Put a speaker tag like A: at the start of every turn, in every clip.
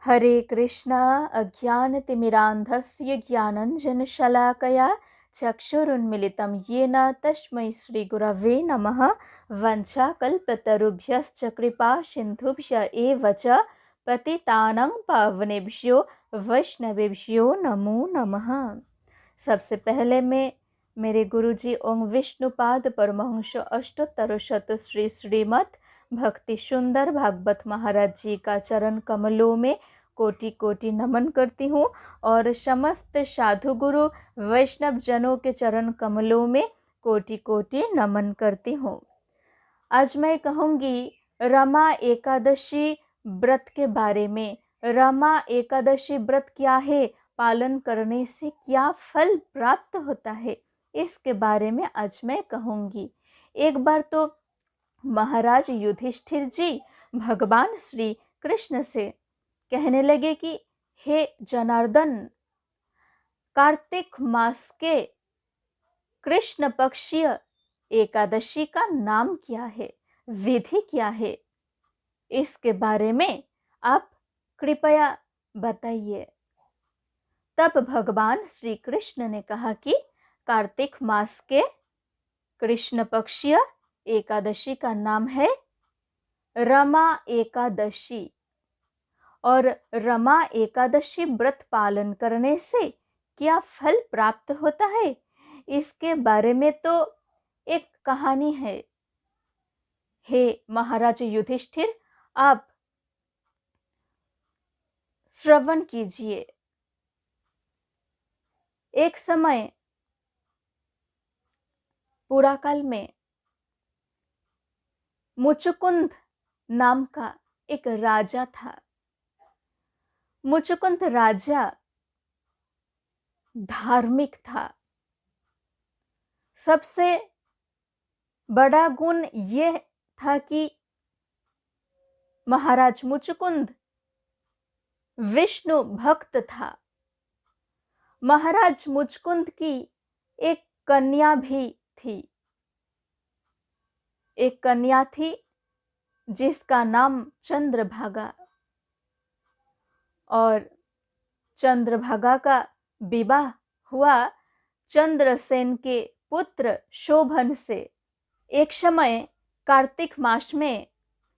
A: हरे कृष्णा अज्ञानतिमिरान्धस्य ज्ञानञ्जनशलाकया चक्षुरुन्मिलितं येन तस्मै श्रीगुरवे नमः। वञ्चाकल्पतरुभ्यश्च कृपा सिन्धुभ्य एव च पतितानां पावनेभ्यो वैष्णवेभ्यो नमो नमः। सबसे पहले मैं मेरे गुरुजी ओम विष्णुपाद परमहंस अष्टोत्तर शत श्री श्रीमद् भक्ति सुंदर भागवत महाराज जी का चरण कमलों में कोटि कोटि नमन करती हूँ और समस्त साधु गुरु वैष्णव जनों के चरण कमलों में कोटि कोटि नमन करती हूँ। आज मैं कहूँगी रमा एकादशी व्रत के बारे में। रमा एकादशी व्रत क्या है, पालन करने से क्या फल प्राप्त होता है, इसके बारे में आज मैं कहूँगी। एक बार तो महाराज युधिष्ठिर जी भगवान श्री कृष्ण से कहने लगे कि हे जनार्दन, कार्तिक मास के कृष्ण पक्षीय एकादशी का नाम क्या है, विधि क्या है, इसके बारे में आप कृपया बताइए। तब भगवान श्री कृष्ण ने कहा कि कार्तिक मास के कृष्ण पक्षीय एकादशी का नाम है रमा एकादशी। और रमा एकादशी व्रत पालन करने से क्या फल प्राप्त होता है, इसके बारे में तो एक कहानी है। हे महाराज युधिष्ठिर, आप श्रवण कीजिए। एक समय पुराकाल में मुचुकुंद नाम का एक राजा था। मुचुकुंद राजा धार्मिक था। सबसे बड़ा गुण यह था कि महाराज मुचुकुंद विष्णु भक्त था। महाराज मुचुकुंद की एक कन्या भी थी। एक कन्या थी जिसका नाम चंद्रभागा, और चंद्रभागा का विवाह हुआ चंद्रसेन के पुत्र शोभन से। एक समय कार्तिक मास में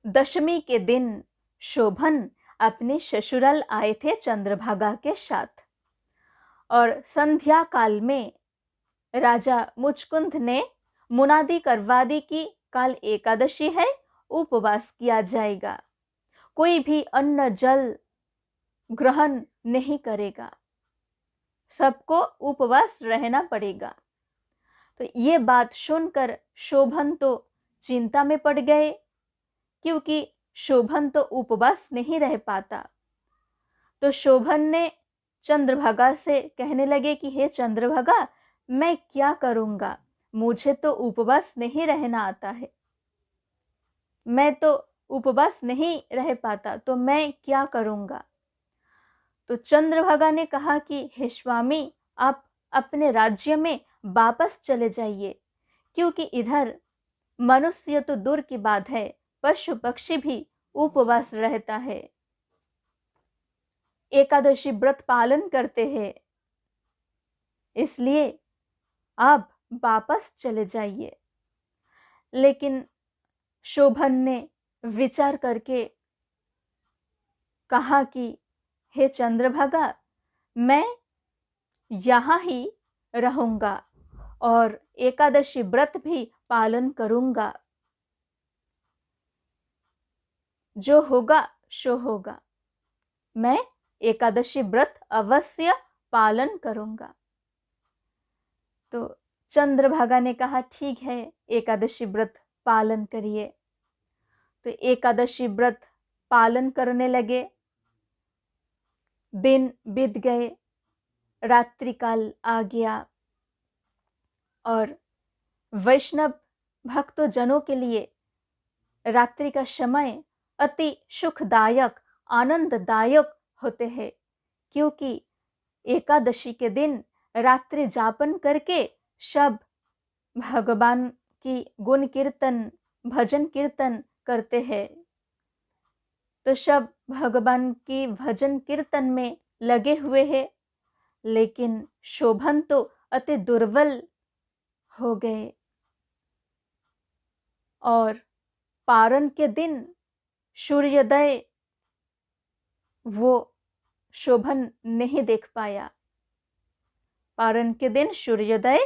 A: दशमी के दिन शोभन अपने ससुराल आए थे चंद्रभागा के साथ, और संध्या काल में राजा मुचकुंद ने मुनादी करवा दी कि काल एकादशी है, उपवास किया जाएगा, कोई भी अन्न जल ग्रहण नहीं करेगा, सबको उपवास रहना पड़ेगा। तो ये बात सुनकर शोभन तो चिंता में पड़ गए, क्योंकि शोभन तो उपवास नहीं रह पाता। तो शोभन ने चंद्रभागा से कहने लगे कि हे चंद्रभागा, मैं क्या करूंगा, मुझे तो उपवास नहीं रहना आता है, मैं तो उपवास नहीं रह पाता, तो मैं क्या करूंगा। तो चंद्रभागा ने कहा कि हे स्वामी, आप अपने राज्य में वापस चले जाइए, क्योंकि इधर मनुष्य तो दूर की बात है, पशु पक्षी भी उपवास रहता है, एकादशी व्रत पालन करते हैं, इसलिए आप वापस चले जाइए। लेकिन शोभन ने विचार करके कहा कि हे चंद्रभागा, मैं यहाँ ही रहूंगा और एकादशी व्रत भी पालन करूंगा, जो होगा सो होगा, मैं एकादशी व्रत अवश्य पालन करूंगा। तो चंद्रभागा ने कहा ठीक है, एकादशी व्रत पालन करिए। तो एकादशी व्रत पालन करने लगे। दिन बीत गए, रात्रिकाल आ गया, और वैष्णव भक्तजनों के लिए रात्रि का समय अति सुखदायक आनंददायक होते हैं, क्योंकि एकादशी के दिन रात्रि जापन करके सब भगवान की गुण कीर्तन भजन कीर्तन करते हैं। तो सब भगवान की भजन कीर्तन में लगे हुए हैं, लेकिन शोभन तो अति दुर्बल हो गए और पारण के दिन सूर्योदय वो शोभन नहीं देख पाया। पारण के दिन सूर्योदय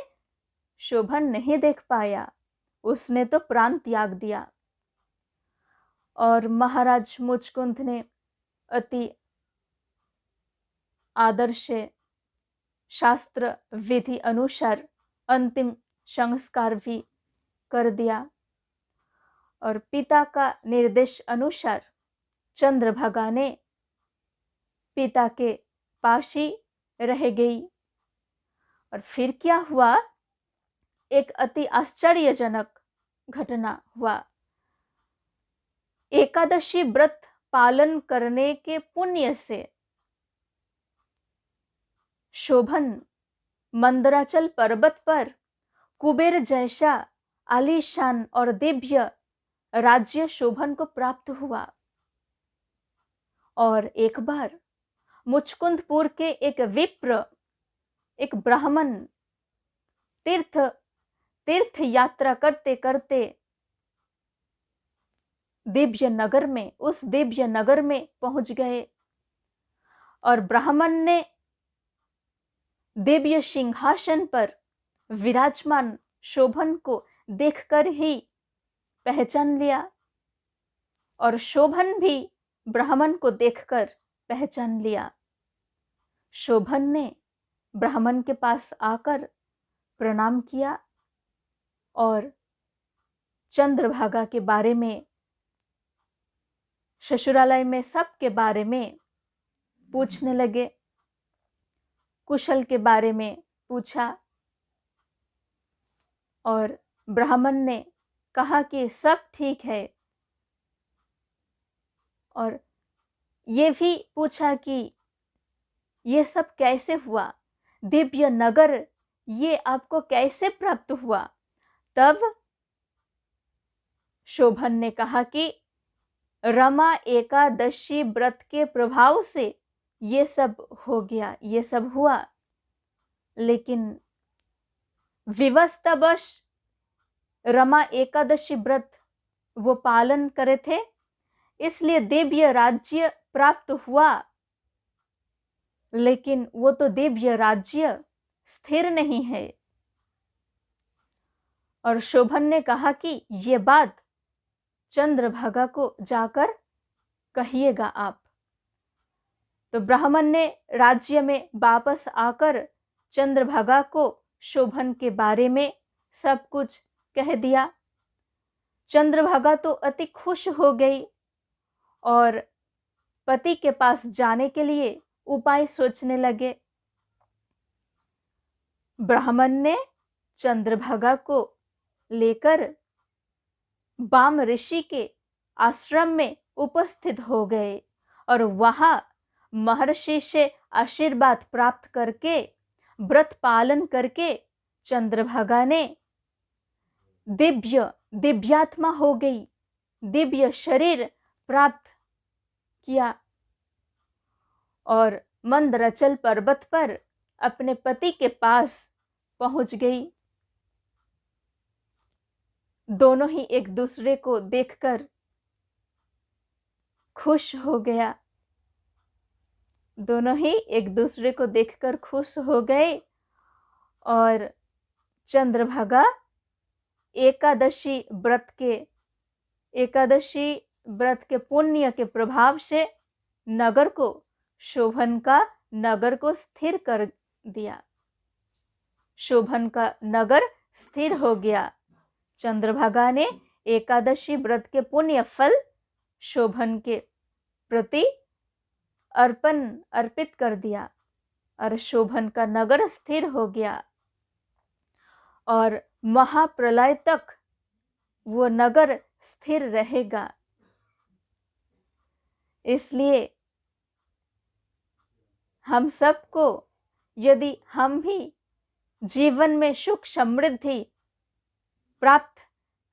A: शोभन नहीं देख पाया, उसने तो प्राण त्याग दिया। और महाराज मुचकुंद ने अति आदर्श शास्त्र विधि अनुसार अंतिम संस्कार भी कर दिया और पिता का निर्देश अनुसार चंद्रभागा ने पिता के पास ही रह गई। और फिर क्या हुआ, एक अति आश्चर्यजनक घटना हुआ। एकादशी व्रत पालन करने के पुण्य से शोभन मंदराचल पर्वत पर कुबेर जैसा आलीशान और दिव्य राज्य शोभन को प्राप्त हुआ। और एक बार मुचकुंदपुर के एक विप्र, एक ब्राह्मण तीर्थ यात्रा करते करते दिव्य नगर में, उस दिव्य नगर में पहुंच गए और ब्राह्मण ने दिव्य सिंहासन पर विराजमान शोभन को देखकर ही पहचान लिया और शोभन भी ब्राह्मण को देखकर पहचान लिया। शोभन ने ब्राह्मण के पास आकर प्रणाम किया और चंद्रभागा के बारे में, ससुरालय में सबके बारे में पूछने लगे, कुशल के बारे में पूछा और ब्राह्मण ने कहा कि सब ठीक है और ये भी पूछा कि ये सब कैसे हुआ, दिव्य नगर ये आपको कैसे प्राप्त हुआ। तब शोभन ने कहा कि रमा एकादशी व्रत के प्रभाव से ये सब हो गया, ये सब हुआ, लेकिन विवशतवश रमा एकादशी व्रत वो पालन करे थे, इसलिए दिव्य राज्य प्राप्त हुआ, लेकिन वो तो दिव्य राज्य स्थिर नहीं है। और शोभन ने कहा कि ये बात चंद्रभागा को जाकर कहिएगा आप। तो ब्राह्मण ने राज्य में वापस आकर चंद्रभागा को शोभन के बारे में सब कुछ कह दिया। चंद्रभागा तो अति खुश हो गई और पति के पास जाने के लिए उपाय सोचने लगे। ब्राह्मण ने चंद्रभागा को लेकर वाम ऋषि के आश्रम में उपस्थित हो गए और वहां महर्षि से आशीर्वाद प्राप्त करके व्रत पालन करके चंद्रभागा ने दिव्यात्मा हो गई, दिव्य शरीर प्राप्त किया और मंदराचल पर्वत पर अपने पति के पास पहुंच गई। दोनों ही एक दूसरे को देखकर खुश हो गया, दोनों ही एक दूसरे को देखकर खुश हो गए और चंद्रभागा एकादशी व्रत के पुण्य के प्रभाव से नगर को, शोभन का नगर को स्थिर कर दिया। शोभन का नगर स्थिर हो गया। चंद्रभागा ने एकादशी व्रत के पुण्य फल शोभन के प्रति अर्पित कर दिया और शोभन का नगर स्थिर हो गया और महाप्रलय तक वो नगर स्थिर रहेगा। इसलिए हम सबको, यदि हम भी जीवन में सुख समृद्धि प्राप्त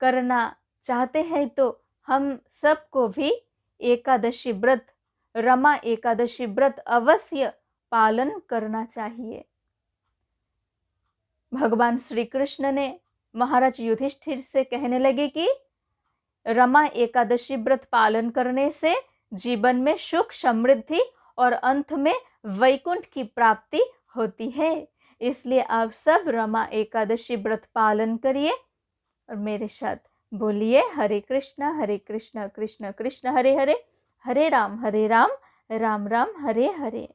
A: करना चाहते हैं, तो हम सबको भी एकादशी व्रत, रमा एकादशी व्रत अवश्य पालन करना चाहिए। भगवान श्री कृष्ण ने महाराज युधिष्ठिर से कहने लगे कि रमा एकादशी व्रत पालन करने से जीवन में सुख समृद्धि और अंत में वैकुंठ की प्राप्ति होती है। इसलिए आप सब रमा एकादशी व्रत पालन करिए और मेरे साथ बोलिए हरे कृष्ण कृष्ण कृष्ण हरे हरे, हरे राम राम राम हरे हरे।